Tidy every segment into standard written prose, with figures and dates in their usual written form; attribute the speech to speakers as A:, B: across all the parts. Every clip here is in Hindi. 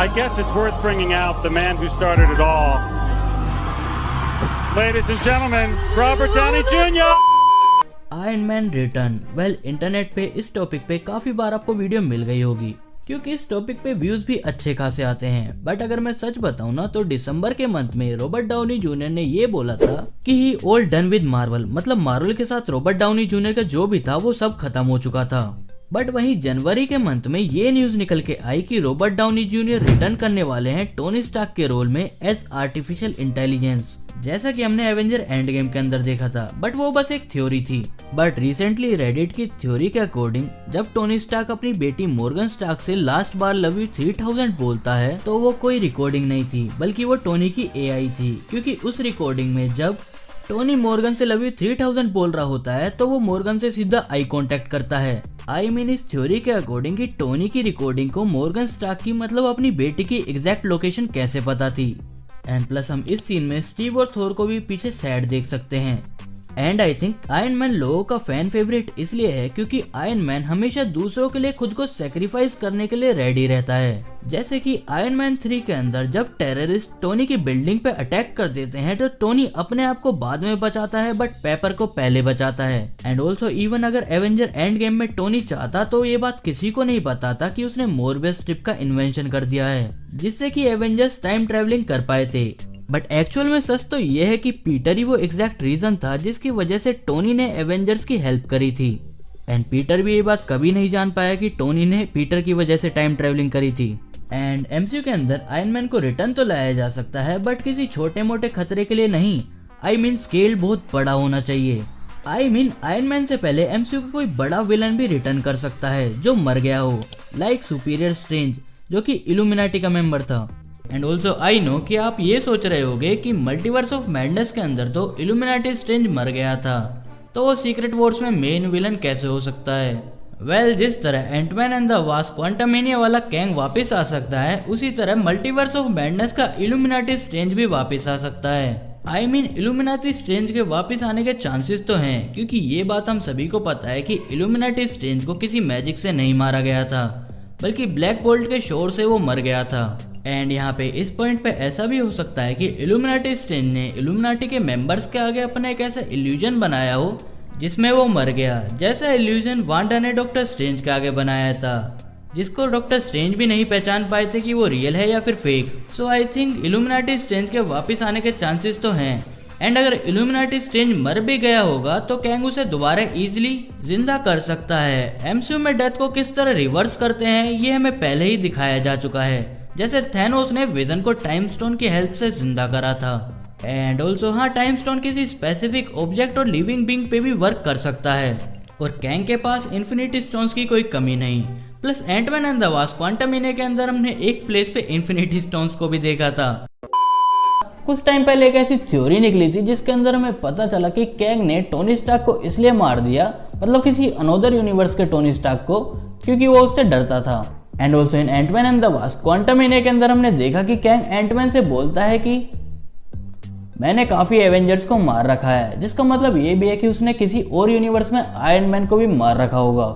A: I guess it's worth bringing out the man who started it all. Ladies and gentlemen, Robert Downey Jr.
B: Iron man return. Well, internet पे इस टॉपिक पे काफी बार आपको वीडियो मिल गई होगी क्योंकि इस टॉपिक पे व्यूज भी अच्छे खासे आते हैं। बट अगर मैं सच बताऊं ना तो दिसंबर के मंथ में रॉबर्ट डाउनी जूनियर ने ये बोला था कि ही ऑल डन विद मार्वल, मतलब मार्वल के साथ रॉबर्ट डाउनी जूनियर का जो भी था वो सब खत्म हो चुका था। बट वहीं जनवरी के मंथ में ये न्यूज निकल के आई कि रॉबर्ट डाउनी जूनियर रिटर्न करने वाले हैं टोनी स्टार्क के रोल में एज आर्टिफिशियल इंटेलिजेंस, जैसा कि हमने एवेंजर एंड गेम के अंदर देखा था। बट वो बस एक थ्योरी थी। बट रिसेंटली रेडिट की थ्योरी के अकॉर्डिंग जब टोनी स्टार्क अपनी बेटी मॉर्गन स्टार्क से लास्ट बार लव यू 3000 बोलता है तो वो कोई रिकॉर्डिंग नहीं थी, बल्कि वो टोनी की एआई थी। क्योंकि उस रिकॉर्डिंग में जब टोनी मॉर्गन से लव यू 3000 बोल रहा होता है तो वो मॉर्गन से सीधा आई कांटेक्ट करता है। आई मीन इस थ्योरी के अकॉर्डिंग कि टोनी की रिकॉर्डिंग को मॉर्गन स्टार्क की मतलब अपनी बेटी की एग्जैक्ट लोकेशन कैसे पता थी। एंड प्लस हम इस सीन में स्टीव और थोर को भी पीछे सैड देख सकते हैं। And I think iron man लोगों का फैन फेवरेट इसलिए है क्योंकि आयरन मैन हमेशा दूसरों के लिए खुद को सेक्रीफाइस करने के लिए रेडी रहता है। जैसे कि आयरन मैन 3 के अंदर जब टेररिस्ट टोनी की बिल्डिंग पे अटैक कर देते हैं तो टोनी अपने आप को बाद में बचाता है बट पेपर को पहले बचाता है। एंड ऑल्सो इवन अगर एवेंजर एंड गेम में टोनी चाहता तो ये बात किसी को नहीं बताता कि उसने मोरबियस स्ट्रिप का इन्वेंशन कर दिया है जिससे कि एवेंजर्स टाइम ट्रेवलिंग कर पाए थे। बट एक्चुअल में सच तो ये है कि पीटर ही वो एग्जैक्ट रीजन था जिसकी वजह से टोनी ने एवेंजर्स की हेल्प करी थी। एंड पीटर भी ये बात कभी नहीं जान पाया कि टोनी ने पीटर की वजह से टाइम ट्रेवलिंग करी थी। एंड एमसीयू के अंदर आयरन मैन को रिटर्न तो लाया जा सकता है बट किसी छोटे मोटे खतरे के लिए नहीं। आई मीन स्केल बहुत बड़ा होना चाहिए। आई मीन आयरन मैन से पहले एमसीयू का कोई बड़ा विलन भी रिटर्न कर सकता है जो मर गया हो, लाइक सुपीरियर स्ट्रेंज जो कि इल्यूमिनाटी का मेंबर था। एंड ऑल्सो आई नो कि आप ये सोच रहे होगे कि मल्टीवर्स ऑफ मैडनेस के अंदर तो इल्यूमिनाटी स्ट्रेंज मर गया था तो वो सीक्रेट वॉर्स में मेन विलन कैसे हो सकता है। वेल, जिस तरह Ant Man and the Wasp Quantumania वाला कैंग वापस आ सकता है उसी तरह मल्टीवर्स ऑफ मैडनेस का इल्यूमिनाटी स्ट्रेंज भी वापस आ सकता है। आई मीन इल्यूमिनाटी स्ट्रेंज के वापस आने के चांसेस तो हैं क्योंकि ये बात हम सभी को पता है कि इल्यूमिनाटी स्ट्रेंज को किसी मैजिक से नहीं मारा गया था बल्कि ब्लैक बोल्ट के शोर से वो मर गया था। एंड यहाँ पे इस पॉइंट पे ऐसा भी हो सकता है कि इल्यूमिनाटी स्ट्रेंज ने इल्यूमिनाटी के मेंबर्स के आगे अपना एक ऐसा इल्यूजन बनाया हो जिसमें वो मर गया, जैसा इल्यूजन वांडा ने डॉक्टर स्ट्रेंज के आगे बनाया था जिसको डॉक्टर स्ट्रेंज भी नहीं पहचान पाए थे कि वो रियल है या फिर fake. So I think illuminati strange के वापस आने के चांसेस तो हैं। एंड अगर इल्यूमिनाटी स्ट्रेंज मर भी गया होगा तो कैंग उसे दोबारा इजीली जिंदा कर सकता है। एमसीयू में डेथ को किस तरह रिवर्स करते हैं ये हमें पहले ही दिखाया जा चुका है, जैसे थैनोस ने विजन को टाइम स्टोन की हेल्प से जिंदा करा था। एंड ऑल्सो हाँ, टाइम स्टोन किसी स्पेसिफिक ऑब्जेक्ट और लिविंग बीइंग पे भी वर्क कर सकता है और कैंग के पास इन्फिनिटी स्टोन्स की कोई कमी नहीं। Plus Ant Man and the Wasp Quantumania के अंदर हमने एक प्लेस पे इन्फिनिटी स्टोन्स को भी देखा था। कुछ टाइम पहले एक ऐसी थ्योरी निकली थी जिसके अंदर हमें पता चला कि कैंग ने टोनी स्टार्क को इसलिए मार दिया, मतलब किसी अनोदर यूनिवर्स के टोनी स्टार्क को, क्योंकि वो उससे डरता था। And also in Ant Man and the Wasp Quantumania के अंदर हमने देखा कि कैंग एंटमैन से बोलता है कि मैंने काफी एवेंजर्स को मार रखा है, जिसका मतलब ये भी है कि उसने किसी और यूनिवर्स में आयरन मैन को भी मार रखा होगा।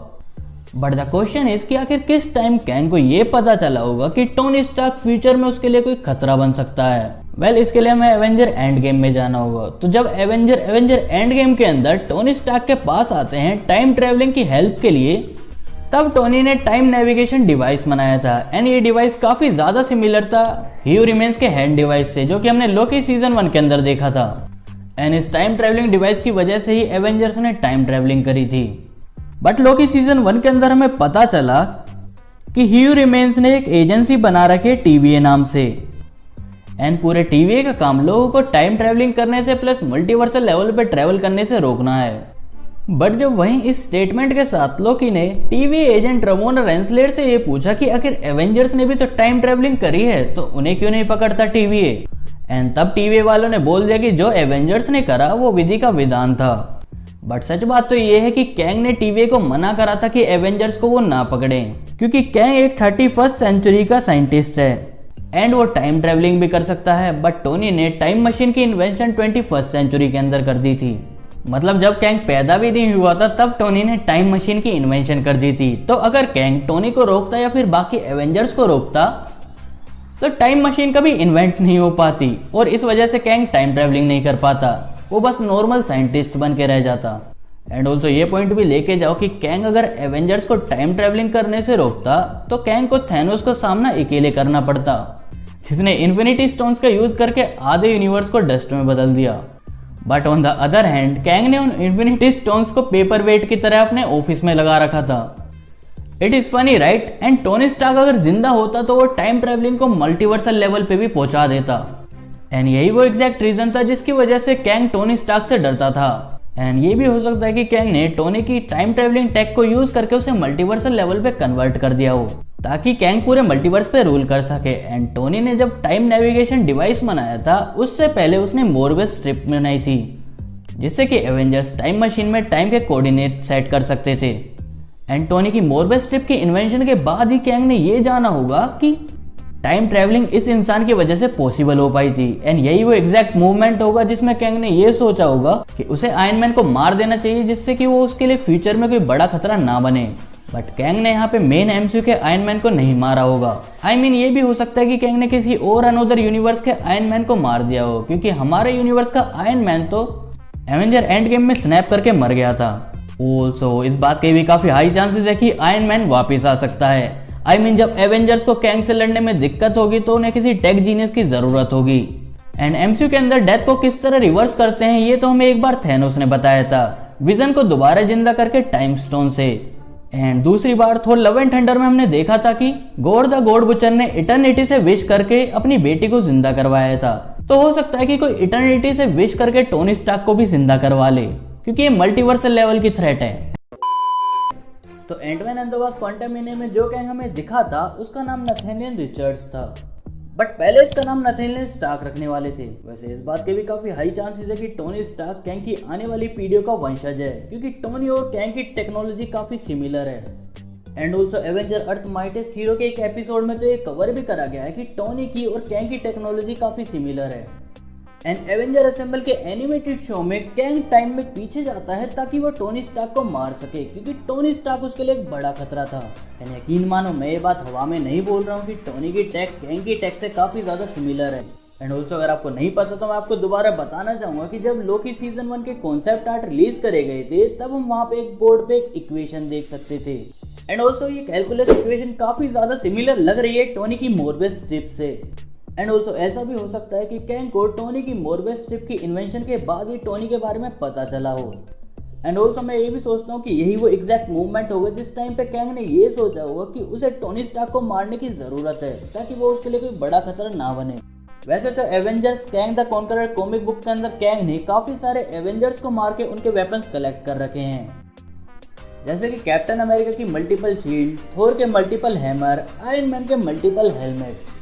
B: बट द क्वेश्चन इज कि आखिर किस टाइम कैंग को ये पता चला होगा कि टोनी स्टार्क फ्यूचर में उसके लिए कोई खतरा बन सकता है। वेल, इसके लिए हमें एवेंजर एंड गेम में जाना होगा। तो जब एवेंजर एंड गेम के अंदर टोनी स्टार्क के पास आते हैं टाइम ट्रेवलिंग की हेल्प के लिए, तब टोनी ने टाइम नेविगेशन डिवाइस बनाया था। एंड ये डिवाइस काफी ज्यादा सिमिलर था ही हू रिमेन्स के हैंड डिवाइस से, जो कि हमने लोकी सीजन 1 के अंदर देखा था। एंड इस टाइम ट्रेवलिंग डिवाइस की वजह से ही एवेंजर्स ने टाइम ट्रेवलिंग करी थी। बट लोकी सीजन 1 के अंदर हमें पता चला कि ही हू रिमेन्स ने एक एजेंसी बना रखी है टीवीए नाम से। एंड पूरे टीवीए का काम लोगों को टाइम ट्रेवलिंग करने से प्लस मल्टीवर्सल लेवल पे ट्रेवल करने से रोकना है। बट जब वहीं इस स्टेटमेंट के साथ लोकी ने टीवी एजेंट रमोना रेंसलेर से ये पूछा कि आखिर एवेंजर्स ने भी तो टाइम ट्रेवलिंग करी है तो उन्हें क्यों नहीं पकड़ता टीवीए। एंड तब टीवीए वालों ने बोल दिया कि जो एवेंजर्स ने करा वो विधि का विधान था। बट सच बात तो ये है कि कैंग ने टीवीए को मना करा था कि एवेंजर्स को वो ना पकड़े, क्योंकि कैंग एक 31st सेंचुरी का साइंटिस्ट है एंड वो टाइम ट्रेवलिंग भी कर सकता है। बट टोनी ने टाइम मशीन की इन्वेंशन 21st सेंचुरी के अंदर कर दी थी, मतलब जब कैंग पैदा भी नहीं हुआ था तब टोनी ने टाइम मशीन की इन्वेंशन कर दी थी। तो अगर कैंग टोनी को रोकता या फिर बाकी एवेंजर्स को रोकता तो टाइम मशीन कभी इन्वेंट नहीं हो पाती और इस वजह से कैंग टाइम ट्रेवलिंग नहीं कर पाता, वो बस नॉर्मल साइंटिस्ट बन के रह जाता। एंड ऑल्सो ये पॉइंट भी लेके जाओ कि कैंग अगर एवेंजर्स को टाइम ट्रेवलिंग करने से रोकता तो कैंग को थैनोस का सामना अकेले करना पड़ता, जिसने इन्फिनिटी स्टोन्स का यूज करके आधे यूनिवर्स को डस्ट में बदल दिया। But on the other hand Kang ने उन इन्फिनिटी स्टोन्स को पेपर वेट की तरह अपने ऑफिस में लगा रखा था। It is funny right? And Tony Stark अगर जिंदा होता तो वो टाइम ट्रेवलिंग को मल्टीवर्सल लेवल पे भी पहुंचा देता। एंड यही वो एग्जैक्ट रीजन था जिसकी वजह से कैंग टोनी स्टार्क से डरता था। एंड ये भी हो सकता है कि कैंग ने टोनी की टाइम ट्रेवलिंग टेक को यूज करके उसे मल्टीवर्सल लेवल पे कन्वर्ट कर दिया हो, ताकि कैंग पूरे मल्टीवर्स पे रूल कर सके। एंड टोनी ने जब टाइम नेविगेशन डिवाइस बनाया था उससे पहले उसने मोरबियस स्ट्रिप बनाई थी, जिससे कि एवेंजर्स टाइम मशीन में टाइम के कोऑर्डिनेट सेट कर सकते थे। एंड टोनी की मोरबियस स्ट्रिप के इन्वेंशन के बाद ही कैंग ने ये जाना होगा कि टाइम ट्रेवलिंग इस इंसान की वजह से पॉसिबल हो पाई थी। एंड यही वो एग्जैक्ट मूवमेंट होगा जिसमें कैंग ने ये सोचा होगा कि उसे आयरन मैन को मार देना चाहिए, जिससे कि वो उसके लिए फ्यूचर में कोई बड़ा खतरा ना बने। बट कैंग ने यहाँ पे मेन एमसीयू के आयरन मैन को नहीं मारा होगा। ये भी हो सकता है कि कैंग ने किसी और अनदर यूनिवर्स के आयरन मैन को मार दिया हो, क्योंकि हमारे यूनिवर्स का आयरन मैन तो एवेंजर एंड गेम में स्नैप करके मर गया था। ऑल्सो इस बात के भी काफी हाई चांसेस है कि आयरन मैन वापिस आ सकता है। जब एवेंजर्स को कैंग से लड़ने में दिक्कत होगी तो उन्हें किसी टेक जीनियस की जरूरत होगी। एंड एमसीयू के अंदर डेथ को किस तरह रिवर्स करते हैं ये तो हमें एक बार थैनोस ने बताया था, विजन को दोबारा जिंदा करके टाइम स्टोन से। एंड दूसरी बार थोर लव एंड थंडर में हमने देखा था कि गॉड द गॉड बुचर ने इटर्निटी से विश करके अपनी बेटी को जिंदा करवाया था। तो हो सकता है कि कोई इटर्निटी से विश करके टोनी स्टार्क को भी जिंदा करवा ले, क्योंकि ये मल्टीवर्सल लेवल की थ्रेट है। तो एंटमैन एंड द वास्प क्वांटमनियम में जो कैंग हमें दिखा था उसका नाम नथेनियल रिचर्ड्स था, बट पहले इसका नाम नथेनियल स्टार्क रखने वाले थे। वैसे इस बात के भी काफी हाई चांसेस है कि टोनी स्टार्क कैंग की आने वाली पीढ़ियों का वंशज है, क्योंकि टोनी और कैंग की टेक्नोलॉजी काफी सिमिलर है। And also Avenger earth mightiest hero के एक एपिसोड में तो ये कवर भी करा गया है कि टोनी की और कैंग की टेक्नोलॉजी काफी सिमिलर है। एंड एवेंजर असेंबल के एनिमेटेड शो में कैंग टाइम में पीछे जाता है ताकि वो टोनी स्टार्क को मार सके, क्योंकि टोनी स्टार्क उसके लिए एक बड़ा खतरा था। एंड यकीन मानो मैं ये बात हवा में नहीं बोल रहा हूँ कि टोनी की टेक कैंग की टेक से काफी ज्यादा सिमिलर है। एंड ऑल्सो अगर आपको नहीं पता तो मैं आपको दोबारा बताना चाहूंगा कि जब लोकी सीजन 1 के कॉन्सेप्ट आर्ट रिलीज करे गए थे तब हम वहाँ पे एक बोर्ड पे एक इक्वेशन देख सकते थे। एंड ऑल्सो ये कैलकुलस इक्वेशन काफी ज्यादा सिमिलर लग रही है टोनी की मोरबियस स्ट्रिप से। एंड ऑल्सो ऐसा भी हो सकता है कि कैंग को टोनी की मोरबियस स्ट्रिप की इन्वेंशन के बाद ही टोनी के बारे में पता चला हो। एंड ऑल्सो मैं ये भी सोचता हूँ कि यही वो एग्जैक्ट मूवमेंट होगा जिस टाइम पे कैंग ने ये सोचा होगा कि उसे टोनी स्टार्क को मारने की जरूरत है, ताकि वो उसके लिए कोई बड़ा खतरा ना बने। वैसे तो Avengers Kang the conqueror comic book के अंदर कैंग ने काफी सारे एवेंजर्स को मार के उनके वेपन्स कलेक्ट कर रखे हैं, जैसे कि कैप्टन अमेरिका की मल्टीपल शील्ड, थोर के मल्टीपल हैमर, आयरन मैन के multiple helmets.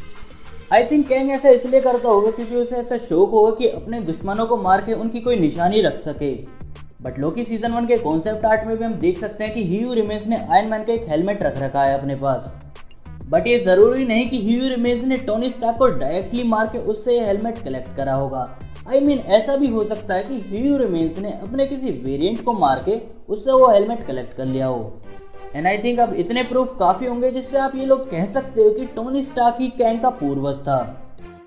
B: I think Kang ऐसा इसलिए करता होगा क्योंकि उसे ऐसा शौक होगा कि अपने दुश्मनों को मार के उनकी कोई निशानी रख सके। बट लोकी सीजन 1 के कॉन्सेप्ट आर्ट में भी हम देख सकते हैं कि ही हू रिमेन्स ने आयरन मैन का एक हेलमेट रख रखा है अपने पास। बट ये जरूरी नहीं कि ही हू रिमेन्स ने टोनी स्टार्क को डायरेक्टली मार के उससे ये हेलमेट कलेक्ट करा होगा। ऐसा भी हो सकता है कि ही हू रिमेन्स ने अपने किसी वेरिएंट को मार के उससे वो हेलमेट कलेक्ट कर लिया हो। एंड आई थिंक अब इतने प्रूफ काफी होंगे जिससे आप ये लोग कह सकते हो कि टोनी स्टार्क ही कैंग का पूर्वज था।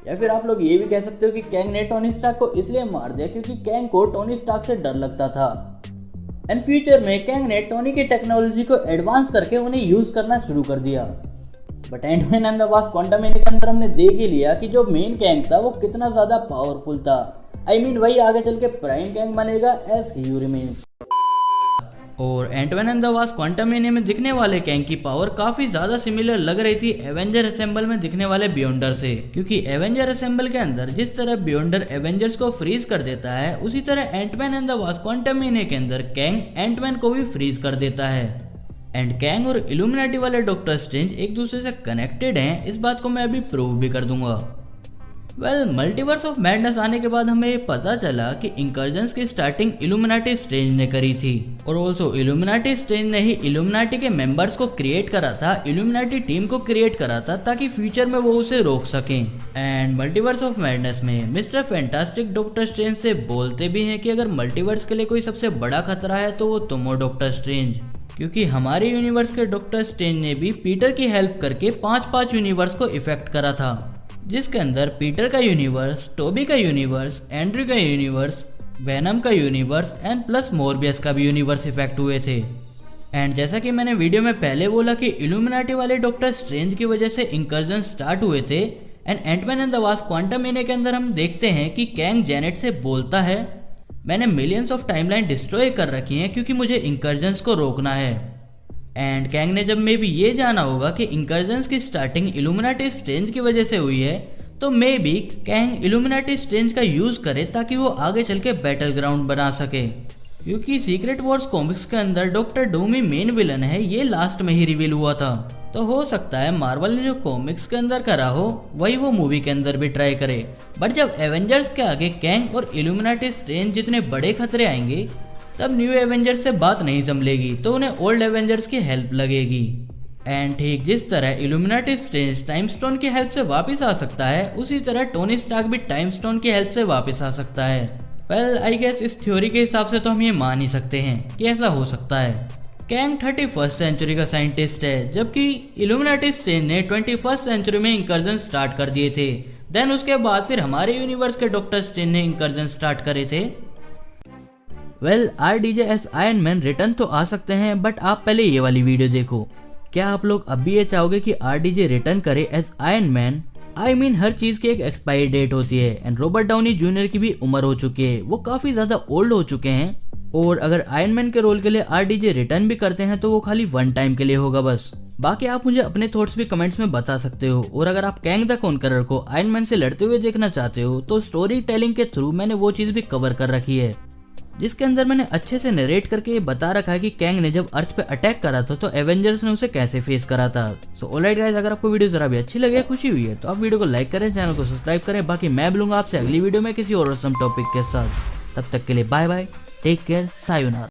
B: या फिर आप लोग ये भी कह सकते हो कि कैंग ने टोनी स्टार्क को इसलिए मार दिया क्योंकि कैंग को टोनी स्टार्क से डर लगता था। एंड फ्यूचर में कैंग ने टोनी की टेक्नोलॉजी को एडवांस करके उन्हें यूज करना शुरू कर दिया। But Ant Man and the Wasp Quantumania के अंदर हमने देख ही लिया कि जो मेन कैंग था वो कितना ज्यादा पावरफुल था। वही आगे चल के प्राइम कैंग बनेगा एज ही हू रिमेन्स।
C: और एंटमैन एंड द वास्प क्वांटमनियम में दिखने वाले कैंग की पावर काफी ज्यादा सिमिलर लग रही थी एवेंजर असेंबल में दिखने वाले बियॉन्डर से, क्योंकि एवेंजर असेंबल के अंदर जिस तरह बियॉन्डर एवेंजर्स को फ्रीज कर देता है उसी तरह Ant Man and the Wasp Quantumania के अंदर कैंग एंटमैन को भी फ्रीज कर देता है। एंड कैंग और इल्यूमिनाटी वाले डॉक्टर स्ट्रेंज एक दूसरे से कनेक्टेड हैं, इस बात को मैं अभी प्रूव भी कर दूंगा। मल्टीवर्स ऑफ मैडनेस आने के बाद हमें पता चला कि इंकर्जन्स की स्टार्टिंग इल्यूमिनाटी स्ट्रेंज ने करी थी, और ऑल्सो इल्यूमिनाटी स्ट्रेंज ने ही इल्यूमिनाटी के मेंबर्स को क्रिएट करा था, इल्यूमिनाटी टीम को क्रिएट करा था ताकि फ्यूचर में वो उसे रोक सकें। एंड मल्टीवर्स ऑफ मैडनेस में मिस्टर फैंटास्टिक डॉक्टर स्ट्रेंज से बोलते भी हैं कि अगर मल्टीवर्स के लिए कोई सबसे बड़ा खतरा है तो वो तुम हो डॉक्टर स्ट्रेंज, क्योंकि हमारे यूनिवर्स के डॉक्टर स्ट्रेंज ने भी पीटर की हेल्प करके 5 यूनिवर्स को इफेक्ट करा था। जिसके अंदर पीटर का यूनिवर्स, टोबी का यूनिवर्स, एंड्रयू का यूनिवर्स, वेनम का यूनिवर्स एंड प्लस मोरबियस का भी यूनिवर्स इफेक्ट हुए थे। एंड जैसा कि मैंने वीडियो में पहले बोला कि इल्यूमिनाटी वाले डॉक्टर स्ट्रेंज की वजह से इंकर्जन स्टार्ट हुए थे। And Ant Man and the Wasp Quantumania के अंदर हम देखते हैं कि कैंग जेनेट से बोलता है, मैंने मिलियंस ऑफ टाइमलाइन डिस्ट्रॉय कर रखी हैं क्योंकि मुझे इंकर्जन्स को रोकना है। एंड कैंग ने जब मे भी ये जाना होगा कि इंकर्जन्स की स्टार्टिंग इल्यूमिनाटी स्ट्रेंज की वजह से हुई है, तो may be Kang illuminati strange का यूज करे ताकि वो आगे चल के बैटल ग्राउंड बना सके। क्योंकि सीक्रेट वॉर्स कॉमिक्स के अंदर डॉक्टर डूम ही मेन विलन है, ये लास्ट में ही रिवील हुआ था। तो हो सकता है मार्वल ने जो कॉमिक्स के अंदर करा हो वही वो मूवी के अंदर भी ट्राई करे। बट जब एवेंजर्स के आगे कैंग और इल्यूमिनाटी स्ट्रेंज जितने बड़े खतरे आएंगे, तब न्यू एवेंजर्स से बात नहीं संभलेगी, तो उन्हें ओल्ड एवेंजर्स की हेल्प लगेगी। एंड ठीक जिस तरह इल्यूमिनाटी स्ट्रेंज टाइम स्टोन की हेल्प से वापस आ सकता है, उसी तरह टोनी स्टार्क भी टाइम स्टोन की हेल्प से वापस आ सकता है। वेल आई गेस इस थ्योरी के हिसाब से तो हम ये मान ही सकते हैं कि ऐसा हो सकता है। कैंग 31st सेंचुरी का साइंटिस्ट है, जबकि इल्यूमिनाटी स्ट्रेंज ने 21st सेंचुरी में इंकर्जन स्टार्ट कर दिए थे। देन उसके बाद फिर हमारे यूनिवर्स के डॉक्टर स्ट्रेंज ने इंकर्जन स्टार्ट करे थे।
B: Well RDJ S iron man return तो आ सकते हैं, बट आप पहले ये वाली वीडियो देखो। क्या आप लोग अब भी ये चाहोगे कि RDJ रिटर्न करे as Iron Man? I mean हर चीज की एक एक्सपायरी डेट होती है एंड रॉबर्ट डाउनी जूनियर की भी उम्र हो चुकी है, वो काफी ज्यादा ओल्ड हो चुके हैं। और अगर आयरन मैन के रोल के लिए RDJ रिटर्न भी करते हैं तो वो खाली वन टाइम के लिए होगा बस। बाकी आप मुझे अपने थॉट्स भी कमेंट्स में बता सकते हो। और अगर आप कैंग द कॉन्करर को आयरन मैन से लड़ते हुए देखना चाहते हो तो स्टोरी टेलिंग के थ्रू मैंने वो चीज भी कवर कर रखी है, जिसके अंदर मैंने अच्छे से नरेट करके ये बता रखा है कि कैंग ने जब अर्थ पे अटैक करा था तो एवेंजर्स ने उसे कैसे फेस करा था। सो ऑलराइट गाइस, अगर आपको वीडियो जरा भी अच्छी लगे, खुशी हुई है, तो आप वीडियो को लाइक करें, चैनल को सब्सक्राइब करें। बाकी मैं मिलूंगा आपसे अगली वीडियो में किसी और टॉपिक के साथ। तब तक के लिए bye bye, take care, sayonara.